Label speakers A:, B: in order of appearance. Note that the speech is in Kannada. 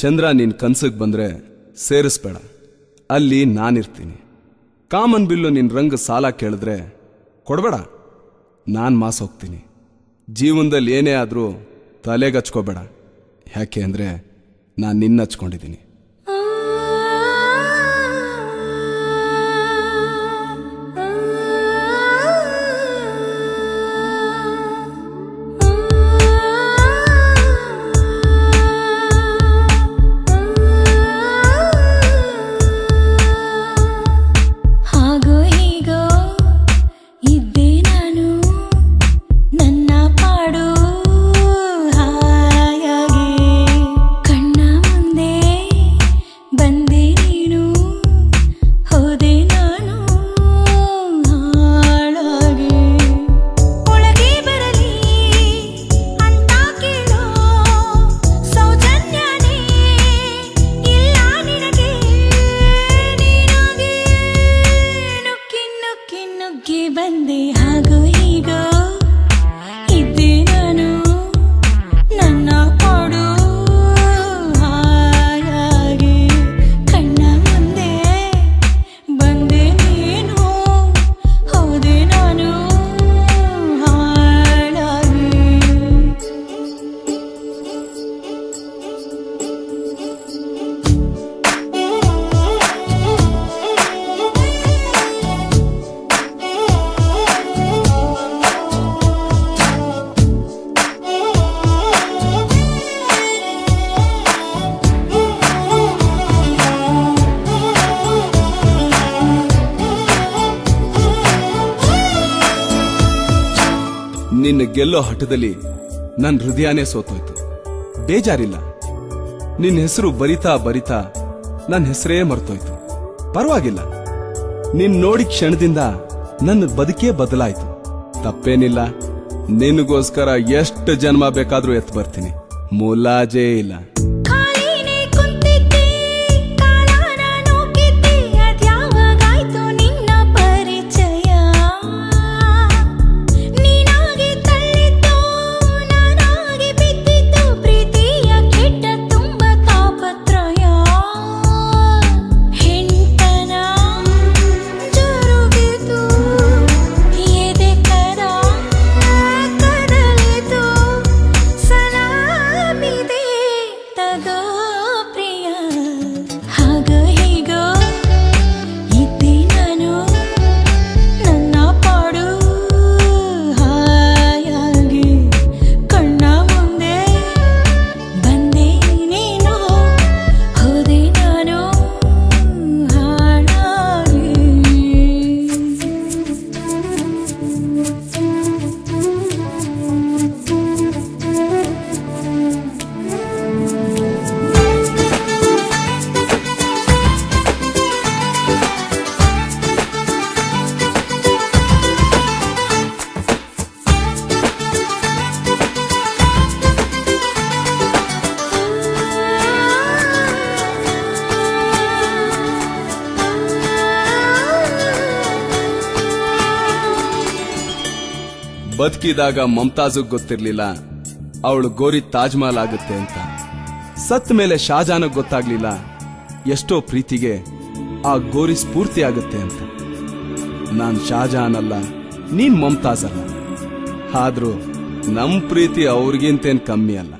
A: ಚಂದ್ರ ನಿನ್ ಕನ್ಸಿಗೆ ಬಂದ್ರೆ ಸೇರಿಸ್ಬೇಡ, ಅಲ್ಲಿ ನಾನಿರ್ತೀನಿ. ಕಾಮನ್ ಬಿಲ್ಲು ನಿನ್ ರಂಗ ಸಾಲ ಕೇಳಿದ್ರೆ ಕೊಡಬೇಡ, ನಾನು ಮಾಸ್ ಹೋಗ್ತೀನಿ. ಜೀವನದಲ್ಲಿ ಏನೇ ಆದರೂ ತಲೆಗಚ್ಕೋಬೇಡ, ಯಾಕೆ ಅಂದರೆ ನಾನು ನಿನ್ನ ಹಚ್ಕೊಂಡಿದ್ದೀನಿ. ನಿನ್ನ ಗೆಲ್ಲೋ ಹಠದಲ್ಲಿ ನನ್ನ ಹೃದಯನೇ ಸೋತೋಯ್ತು. ಬೇಜಾರಿಲ್ಲ, ನಿನ್ನ ಹೆಸರು ಬರಿತಾ ಬರಿತಾ ನನ್ನ ಹೆಸರೇ ಮರ್ತೋಯ್ತು. ಪರವಾಗಿಲ್ಲ, ನಿನ್ ನೋಡಿ ಕ್ಷಣದಿಂದ ನನ್ನ ಬದುಕೇ ಬದಲಾಯ್ತು. ತಪ್ಪೇನಿಲ್ಲ, ನಿನಗೋಸ್ಕರ ಎಷ್ಟು ಜನ್ಮ ಬೇಕಾದ್ರೂ ಎತ್ತು ಬರ್ತೀನಿ, ಮುಲಾಜೇ ಇಲ್ಲ. ಬದುಕಿದಾಗ ಮಮತಾಜ್ ಗೊತ್ತಿರ್ಲಿಲ್ಲ ಅವಳು ಗೋರಿ ತಾಜ್ ಮಹಲ್ ಆಗುತ್ತೆ ಅಂತ. ಸತ್ ಮೇಲೆ ಶಾಜಾನ್ ಗೊತ್ತಾಗ್ಲಿಲ್ಲ ಎಷ್ಟೋ ಪ್ರೀತಿಗೆ ಆ ಗೋರಿ ಸ್ಫೂರ್ತಿ ಆಗುತ್ತೆ ಅಂತ. ನಾನ್ ಶಾಜಾನ್ ಅಲ್ಲ, ನೀನ್ ಮಮತಾಜ್ ಅಲ್ಲ, ಆದ್ರೂ ನಮ್ ಪ್ರೀತಿ ಅವ್ರಿಗಿಂತೇನ್ ಕಮ್ಮಿ ಅಲ್ಲ.